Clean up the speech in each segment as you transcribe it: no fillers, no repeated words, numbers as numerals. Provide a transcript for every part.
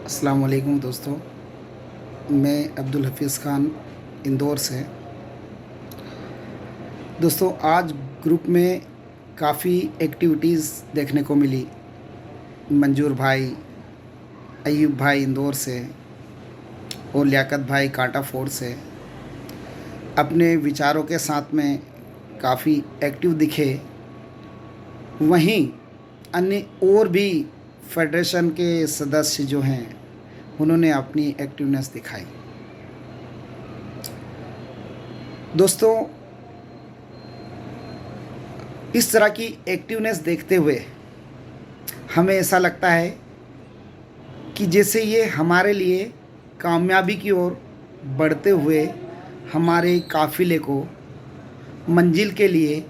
अस्सलाम वालेकुम दोस्तों। मैं अब्दुल हफ़ीज़ ख़ान इंदौर से। दोस्तों, आज ग्रुप में काफ़ी एक्टिविटीज़ देखने को मिली। मंजूर भाई, अयूब भाई इंदौर से और लियाकत भाई कांटा फोड़ से अपने विचारों के साथ में काफ़ी एक्टिव दिखे। वहीं अन्य और भी फेडरेशन के सदस्य जो हैं, उन्होंने अपनी एक्टिवनेस दिखाई। दोस्तों, इस तरह की एक्टिवनेस देखते हुए हमें ऐसा लगता है कि जैसे ये हमारे लिए कामयाबी की ओर बढ़ते हुए हमारे काफ़िले को मंजिल के लिए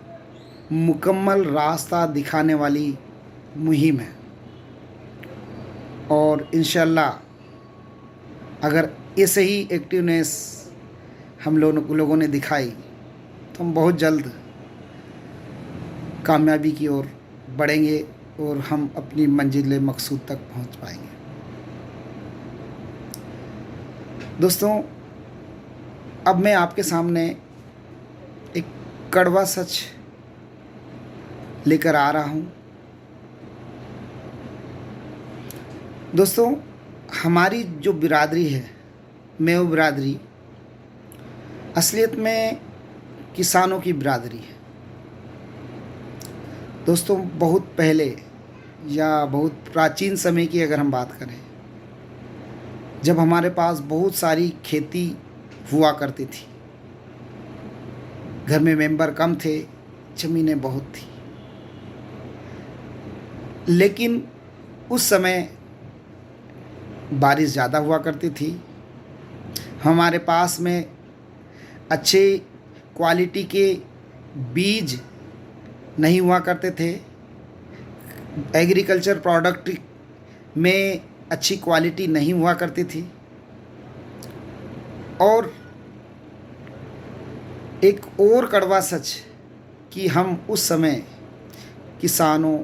मुकम्मल रास्ता दिखाने वाली मुहिम है। और इंशाल्लाह अगर ऐसे ही एक्टिवनेस हम लोगों ने दिखाई तो हम बहुत जल्द कामयाबी की ओर बढ़ेंगे और हम अपनी मंजिल मकसूद तक पहुंच पाएंगे। दोस्तों, अब मैं आपके सामने एक कड़वा सच लेकर आ रहा हूं। दोस्तों, हमारी जो बिरादरी है, मेव बिरादरी, असलियत में किसानों की बिरादरी है। दोस्तों, बहुत पहले या बहुत प्राचीन समय की अगर हम बात करें, जब हमारे पास बहुत सारी खेती हुआ करती थी, घर में मेंबर कम थे, ज़मीनें बहुत थी, लेकिन उस समय बारिश ज़्यादा हुआ करती थी। हमारे पास में अच्छे क्वालिटी के बीज नहीं हुआ करते थे। एग्रीकल्चर प्रोडक्ट में अच्छी क्वालिटी नहीं हुआ करती थी। और एक और कड़वा सच कि हम उस समय किसानों,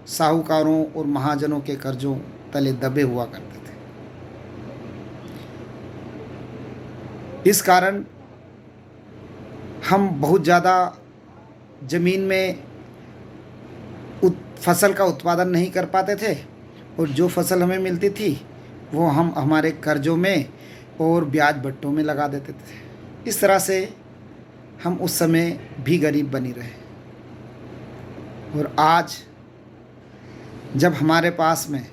साहूकारों और महाजनों के कर्जों तले दबे हुआ करते थे। इस कारण हम बहुत ज़्यादा ज़मीन में फसल का उत्पादन नहीं कर पाते थे, और जो फसल हमें मिलती थी वो हम हमारे कर्जों में और ब्याज बट्टों में लगा देते थे। इस तरह से हम उस समय भी गरीब बनी रहे। और आज जब हमारे पास में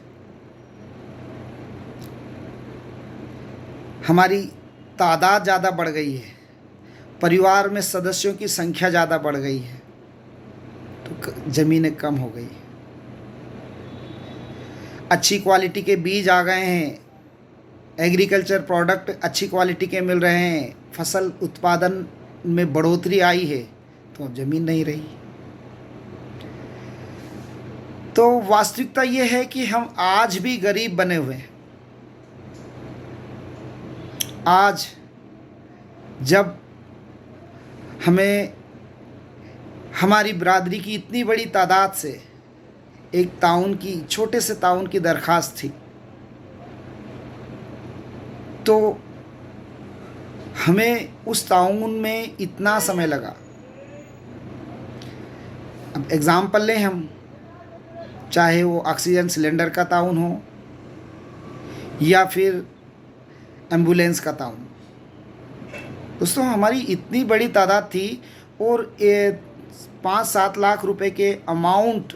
हमारी तादाद ज़्यादा बढ़ गई है, परिवार में सदस्यों की संख्या ज़्यादा बढ़ गई है, तो ज़मीनें कम हो गई। अच्छी क्वालिटी के बीज आ गए हैं, एग्रीकल्चर प्रोडक्ट अच्छी क्वालिटी के मिल रहे हैं, फसल उत्पादन में बढ़ोतरी आई है, तो अब ज़मीन नहीं रही। तो वास्तविकता ये है कि हम आज भी गरीब बने हुए हैं। आज जब हमें हमारी बिरादरी की इतनी बड़ी तादाद से एक ताउन की, छोटे से ताउन की दरख्वास्त थी, तो हमें उस ताउन में इतना समय लगा। अब एग्ज़ाम्पल लें हम, चाहे वो ऑक्सीजन सिलेंडर का ताउन हो या फिर एम्बुलेंस का ताउन। दोस्तों, हमारी इतनी बड़ी तादाद थी और 5-7 लाख रुपए के अमाउंट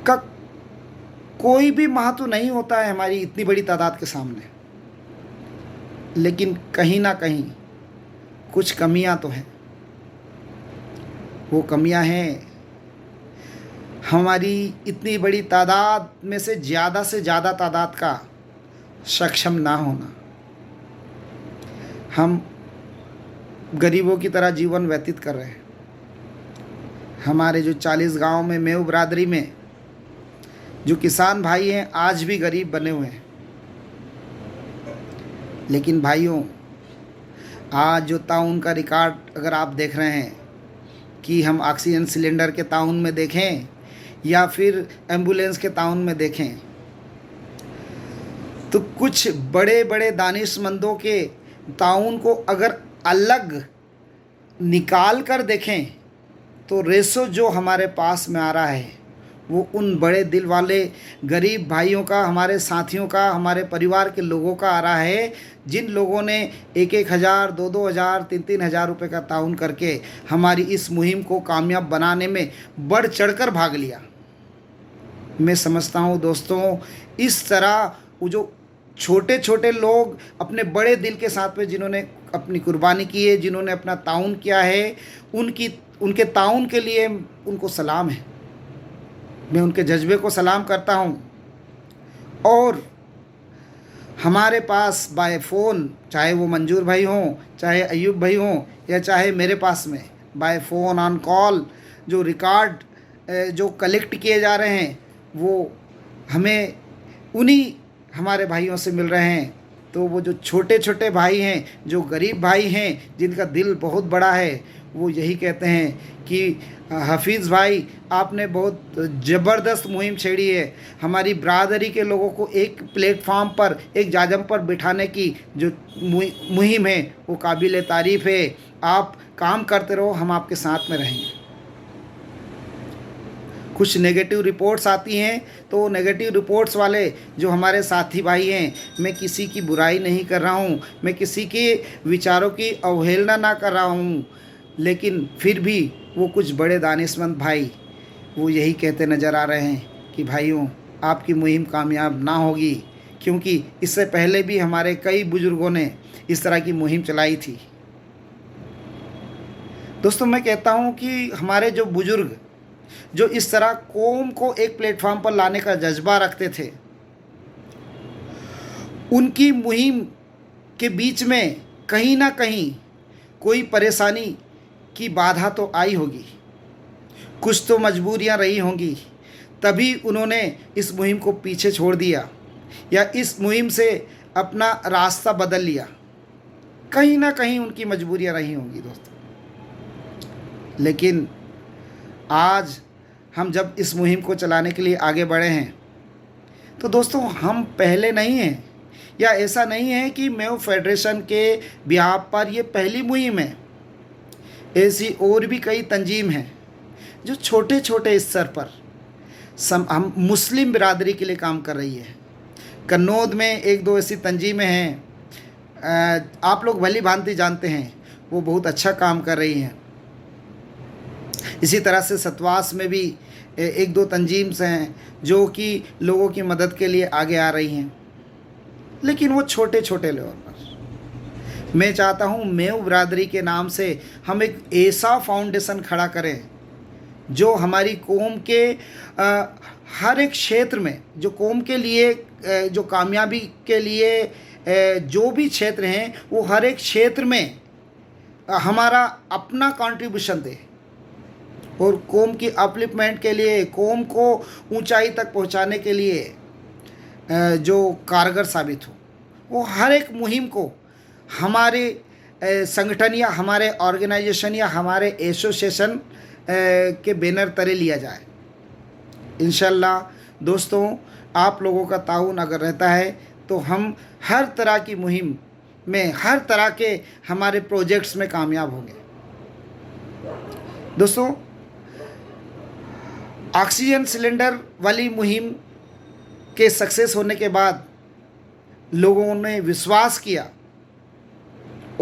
का कोई भी महत्व नहीं होता है हमारी इतनी बड़ी तादाद के सामने। लेकिन कहीं ना कहीं कुछ कमियां तो हैं। वो कमियां हैं हमारी इतनी बड़ी तादाद में से ज़्यादा तादाद का सक्षम ना होना। हम गरीबों की तरह जीवन व्यतीत कर रहे हैं। हमारे जो 40 गांव में मेव बिरादरी में जो किसान भाई हैं, आज भी गरीब बने हुए हैं। लेकिन भाइयों, आज जो ताउन का रिकॉर्ड अगर आप देख रहे हैं कि हम ऑक्सीजन सिलेंडर के ताउन में देखें या फिर एम्बुलेंस के ताउन में देखें, तो कुछ बड़े बड़े दानिशमंदों के ताउन को अगर अलग निकाल कर देखें तो रेशो जो हमारे पास में आ रहा है वो उन बड़े दिल वाले गरीब भाइयों का, हमारे साथियों का, हमारे परिवार के लोगों का आ रहा है, जिन लोगों ने 1-1 हज़ार, 2-2 हज़ार, 3-3 हज़ार रुपये का ताउन करके हमारी इस मुहिम को कामयाब बनाने में बढ़ चढ़कर भाग लिया। मैं समझता हूँ दोस्तों, इस तरह वो जो छोटे छोटे लोग अपने बड़े दिल के साथ में जिन्होंने अपनी कुर्बानी की है, जिन्होंने अपना ताउन किया है, उनके ताउन के लिए उनको सलाम है। मैं उनके जज्बे को सलाम करता हूँ। और हमारे पास बाय फ़ोन, चाहे वो मंजूर भाई हों, चाहे अयूब भाई हों, या चाहे मेरे पास में बाय फ़ोन ऑन कॉल जो रिकॉर्ड जो कलेक्ट किए जा रहे हैं वो हमें उन्हीं हमारे भाइयों से मिल रहे हैं। तो वो जो छोटे छोटे भाई हैं, जो गरीब भाई हैं, जिनका दिल बहुत बड़ा है, वो यही कहते हैं कि हफीज़ भाई आपने बहुत ज़बरदस्त मुहिम छेड़ी है। हमारी बरादरी के लोगों को एक प्लेटफार्म पर, एक जाजम पर बिठाने की जो मुहिम है वो काबिल तारीफ़ है। आप काम करते रहो, हम आपके साथ में रहेंगे। कुछ नेगेटिव रिपोर्ट्स आती हैं तो नेगेटिव रिपोर्ट्स वाले जो हमारे साथी भाई हैं, मैं किसी की बुराई नहीं कर रहा हूँ, मैं किसी के विचारों की अवहेलना ना कर रहा हूँ, लेकिन फिर भी वो कुछ बड़े दानिशमंद भाई वो यही कहते नज़र आ रहे हैं कि भाइयों आपकी मुहिम कामयाब ना होगी, क्योंकि इससे पहले भी हमारे कई बुज़ुर्गों ने इस तरह की मुहिम चलाई थी। दोस्तों, मैं कहता हूँ कि हमारे जो बुज़ुर्ग जो इस तरह कौम को एक प्लेटफार्म पर लाने का जज्बा रखते थे, उनकी मुहिम के बीच में कहीं ना कहीं कोई परेशानी की बाधा तो आई होगी, कुछ तो मजबूरियां रही होंगी, तभी उन्होंने इस मुहिम को पीछे छोड़ दिया या इस मुहिम से अपना रास्ता बदल लिया। कहीं ना कहीं उनकी मजबूरियां रही होंगी दोस्तों। लेकिन आज हम जब इस मुहिम को चलाने के लिए आगे बढ़े हैं तो दोस्तों हम पहले नहीं हैं, या ऐसा नहीं है कि मेयो फेडरेशन के बिहाफ पर ये पहली मुहिम है। ऐसी और भी कई तंजीम हैं जो छोटे छोटे स्तर पर हम मुस्लिम बिरादरी के लिए काम कर रही है। कन्नौज में 1-2 ऐसी तंजीमें हैं, आप लोग भली भांति जानते हैं, वो बहुत अच्छा काम कर रही हैं। इसी तरह से सतवास में भी 1-2 तंजीम हैं जो कि लोगों की मदद के लिए आगे आ रही हैं, लेकिन वो छोटे छोटे लेवल पर। मैं चाहता हूँ मेव बिरादरी के नाम से हम एक ऐसा फाउंडेशन खड़ा करें जो हमारी कौम के हर एक क्षेत्र में, जो कौम के लिए जो कामयाबी के लिए जो भी क्षेत्र हैं, वो हर एक क्षेत्र में हमारा अपना कंट्रीब्यूशन दे और कौम की अपलिफ्टमेंट के लिए, कौम को ऊंचाई तक पहुंचाने के लिए जो कारगर साबित हो। वो हर एक मुहिम को हमारे संगठन या हमारे ऑर्गेनाइजेशन या हमारे एसोसिएशन के बैनर तले लिया जाए। इंशाल्लाह दोस्तों, आप लोगों का ताउन अगर रहता है तो हम हर तरह की मुहिम में, हर तरह के हमारे प्रोजेक्ट्स में कामयाब होंगे। दोस्तों, ऑक्सीजन सिलेंडर वाली मुहिम के सक्सेस होने के बाद लोगों ने विश्वास किया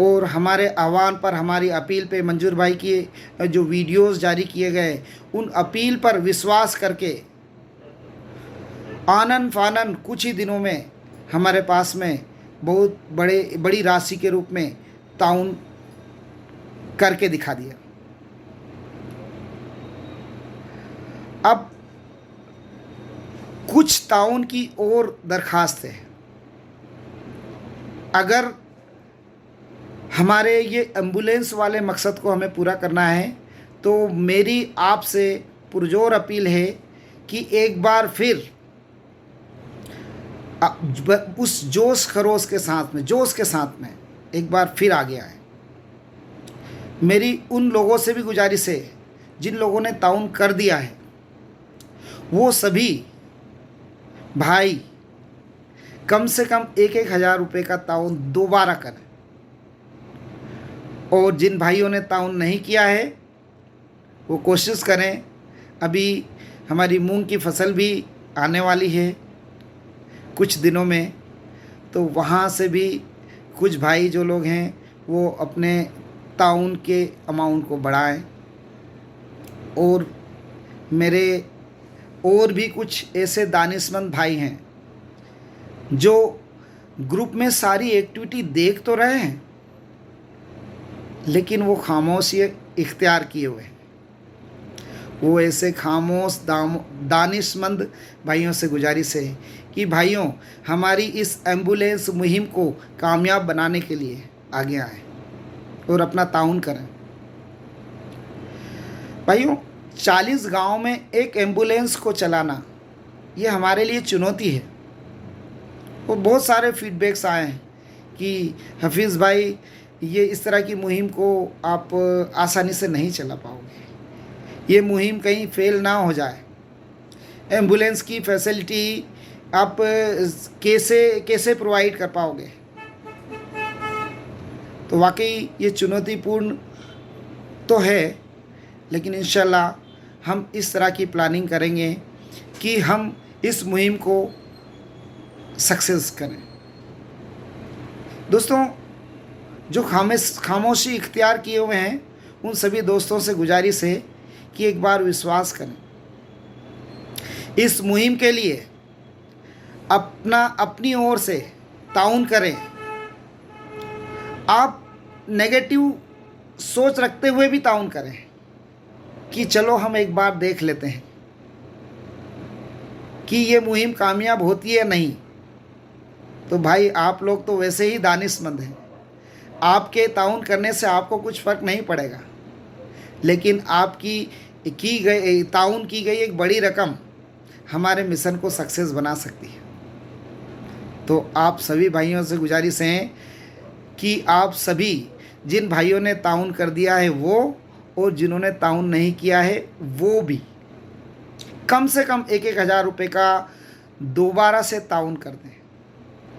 और हमारे आह्वान पर, हमारी अपील पे, मंजूर भाई की जो वीडियोस जारी किए गए, उन अपील पर विश्वास करके आनन फानन कुछ ही दिनों में हमारे पास में बहुत बड़ी राशि के रूप में ताउन करके दिखा दिया। अब कुछ ताउन की और दरखास्त है। अगर हमारे ये एम्बुलेंस वाले मकसद को हमें पूरा करना है तो मेरी आपसे पुरजोर अपील है कि एक बार फिर उस जोश खरोश के साथ में एक बार फिर आगे आए। मेरी उन लोगों से भी गुजारिश है जिन लोगों ने ताउन कर दिया है, वो सभी भाई कम से कम 1,000 रुपये का ताउन दोबारा करें। और जिन भाइयों ने ताउन नहीं किया है वो कोशिश करें। अभी हमारी मूंग की फसल भी आने वाली है कुछ दिनों में, तो वहाँ से भी कुछ भाई जो लोग हैं वो अपने ताउन के अमाउंट को बढ़ाएं। और मेरे और भी कुछ ऐसे दानिशमंद भाई हैं जो ग्रुप में सारी एक्टिविटी देख तो रहे हैं, लेकिन वो खामोशी इख्तियार किए हुए हैं। वो ऐसे खामोश दानिशमंद भाइयों से गुजारिश है कि भाइयों, हमारी इस एम्बुलेंस मुहिम को कामयाब बनाने के लिए आगे आएं और अपना ताउन करें। भाइयों, 40 गांव में एक एम्बुलेंस को चलाना ये हमारे लिए चुनौती है। और बहुत सारे फीडबैक्स आए हैं कि हफीज़ भाई, ये इस तरह की मुहिम को आप आसानी से नहीं चला पाओगे, ये मुहिम कहीं फेल ना हो जाए, एम्बुलेंस की फैसिलिटी आप कैसे प्रोवाइड कर पाओगे। तो वाकई ये चुनौतीपूर्ण तो है, लेकिन इंशाल्लाह हम इस तरह की प्लानिंग करेंगे कि हम इस मुहिम को सक्सेस करें। दोस्तों, जो खामोशी इख्तियार किए हुए हैं उन सभी दोस्तों से गुजारिश है कि एक बार विश्वास करें। इस मुहिम के लिए अपनी ओर से ताउन करें। आप नेगेटिव सोच रखते हुए भी ताउन करें कि चलो हम एक बार देख लेते हैं कि ये मुहिम कामयाब होती है नहीं। तो भाई, आप लोग तो वैसे ही दानिशमंद हैं, आपके ताउन करने से आपको कुछ फ़र्क नहीं पड़ेगा, लेकिन आपकी ताउन की गई एक बड़ी रकम हमारे मिशन को सक्सेस बना सकती है। तो आप सभी भाइयों से गुजारिश है कि आप सभी, जिन भाइयों ने ताउन कर दिया है वो, और जिन्होंने ताउन नहीं किया है वो भी, कम से कम 1,000 रुपये का दोबारा से ताउन कर दें।